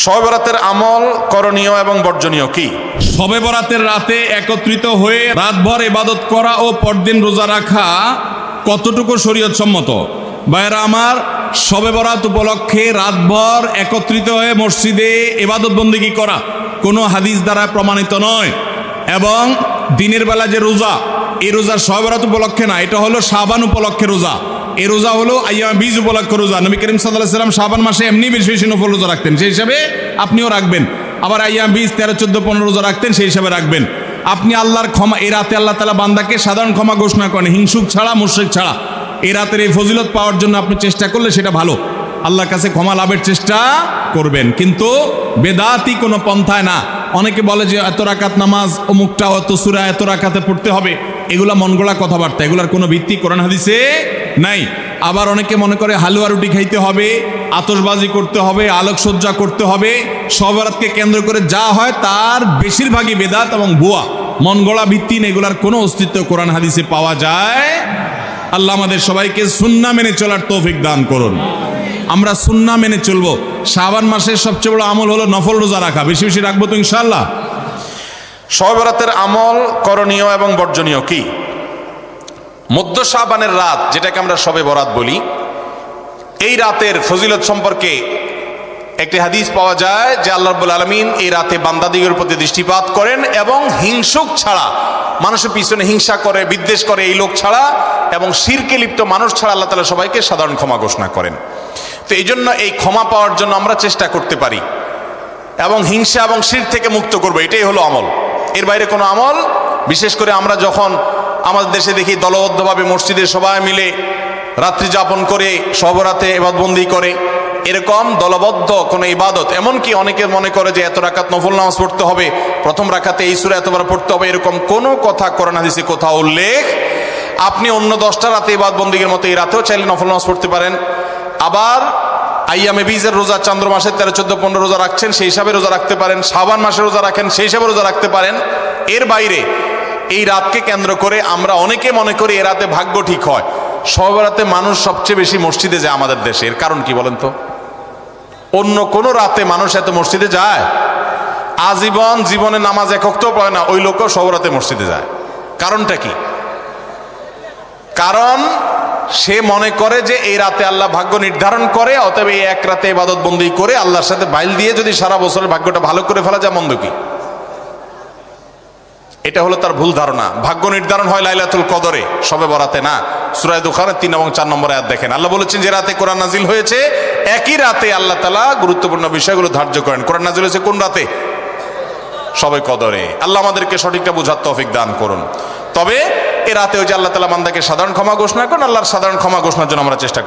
শবে বরাতের আমল করণীয় এবং বর্জনীয় কি? শবে বরাতের রাতে একত্রিত হয়ে রাতভর ইবাদত করা ও পরদিন রোজা রাখা কতটুকু শরীয়ত সম্মত? ভাইয়েরা আমার, শবে বরাত উপলক্ষে রাতভর একত্রিত হয়ে মসজিদে ইবাদত বন্দেগী করা কোনো হাদিস দ্বারা প্রমাণিত নয়। এবং দিনের বেলা যে রোজা, এই রোজা শবে বরাত উপলক্ষে না, এটা হলো শাবান উপলক্ষে রোজা। এই রোজা হলো আইয়াম বীজ উপলক্ষে রোজা। নবী করিম সাল্লাল্লাহু আলাইহি ওয়াসাল্লাম শাবান মাসে এমনি বেশি বেশি নফল রোজা রাখতেন, সেই হিসাবে আপনিও রাখবেন। আবার আইয়াম বীজ 13, 14, 15 রোজা রাখতেন, সেই হিসাবে রাখবেন। আপনি আল্লাহর ক্ষমা, এই রাতে আল্লাহ তাআলা বান্দাকে সাধারণ ক্ষমা ঘোষণা করেন, হিংসুক ছাড়া, মুশরিক ছাড়া। এই রাতের এই ফজিলত পাওয়ার জন্য আপনি চেষ্টা করলে সেটা ভালো, আল্লাহর কাছে ক্ষমা লাভের চেষ্টা করবেন, কিন্তু বেদাতি কোনো পন্থায় না। অনেকে বলে যে এত রাকাত নামাজ, অমুকটা অত সূরা এত রাকাতে পড়তে হবে, এগুলা মনগড়া কথাবার্তা, এগুলার কোনো ভিত্তি কোরআন হাদিসে নাই। আবার অনেকে মনে করে হালুয়া রুটি খাইতে হবে, আতশবাজি করতে হবে, আলোকসজ্জা করতে হবে। শবে বরাতকে কেন্দ্র করে যা হয় তার বেশিরভাগই বেদাত এবং ভুয়া, মনগড়া ভিত্তিহীন, এগুলার কোনো অস্তিত্ব কোরআন হাদিসে পাওয়া যায়। আল্লাহ আমাদের সবাইকে সুন্নাহ মেনে চলার তৌফিক দান করুন। আমরা সুন্নাহ মেনে চলবো। শাবান মাসের সবচেয়ে বড় আমল হলো নফল রোজা রাখা, বেশি বেশি রাখবো তো ইনশাআল্লাহ। শবে বরাতের আমল করণীয় এবং বর্জনীয় কি? মধ্য শাবানের রাত, যেটাকে আমরা শবে বরাত বলি, এই রাতের ফজিলত সম্পর্কে একটি হাদিস পাওয়া যায় যে আল্লাহ রাব্বুল আলামিন এই রাতে বান্দাদিগের প্রতি দৃষ্টিপাত করেন এবং হিংসুক ছাড়া, মানুষের পিছনে হিংসা করে, বিদ্বেষ করে এই লোক ছাড়া এবং শিরকে লিপ্ত মানুষ ছাড়া আল্লাহ তাআলা সবাইকে সাধারণ ক্ষমা ঘোষণা করেন। তো এই জন্য এই ক্ষমা পাওয়ার জন্য আমরা চেষ্টা করতে পারি এবং হিংসা এবং শির থেকে মুক্ত করবো, এটাই হলো আমল। এর বাইরে কোনো আমল, বিশেষ করে আমরা যখন আমাদের দেশে দেখি দলবদ্ধভাবে মসজিদে সবাই মিলে রাত্রি যাপন করে শবে বরাতে ইবাদতবন্দি করে, এরকম দলবদ্ধ কোনো ইবাদত, এমনকি অনেকে মনে করে যে এত রাকাত নফল নামাজ পড়তে হবে, প্রথম রাকাতে এই সূরা এতবার পড়তে হবে, এরকম কোনো কথা কোরআন হাদিসে কোথাও উল্লেখ। আপনি অন্য 10টা রাতে ইবাদতবন্দির মতো এই রাতেও চাইলে নফল নামাজ পড়তে পারেন। আবার আইয়ামে বীজের রোজা, চন্দ্র মাসের 13, 14, 15 রোজা রাখছেন, সেই হিসাবে রোজা রাখতে পারেন। শাবান মাসে রোজা রাখেন, সেই হিসাবে রোজা রাখতে পারেন। এর বাইরে এই রাতকে কেন্দ্র করে আমরা অনেকে মনে করি এ রাতে ভাগ্য ঠিক হয়। শবে বরাতে মানুষ সবচেয়ে বেশি মসজিদে যায় আমাদের দেশে, এর কারণ কি বলেন তো? অন্য কোন রাতে মানুষ এত মসজিদে যায়? আজীবন জীবনে নামাজ এক ওয়াক্তও পড়ে না, ওই লোকও শবে বরাতে মসজিদে যায়। কারণটা কি? কারণ সে মনে করে যে এই রাতে আল্লাহ ভাগ্য নির্ধারণ করে, অতএব এই এক রাতে ইবাদত বন্দি করে আল্লাহর সাথে বাইল দিয়ে যদি সারা বছরের ভাগ্যটা ভালো করে ফেলা যায়, মন্দ কি? এটা হলো তার ভুল ধারণা। ভাগ্য নির্ধারণ হয় লাইলাতুল কদরে, শবে বরাতে না। সূরা দুখানের 3 এবং 4 নম্বর আয়াত দেখেন, আল্লাহ বলেছেন যে রাতে কোরআন নাজিল হয়েছে, একই রাতে আল্লাহ তাআলা গুরুত্বপূর্ণ বিষয়গুলো ধার্য করেন। কোরআন নাজিল হয়েছে কোন রাতে? শবে কদরে। আল্লাহ আমাদেরকে সঠিকটা বোঝার তৌফিক দান করুন। তবে এ রাতে ওই যে আল্লাহ তাআলা বান্দাকে সাধারণ ক্ষমা ঘোষণা করেন, আল্লাহর সাধারণ ক্ষমা ঘোষণার জন্য আমরা চেষ্টা করি।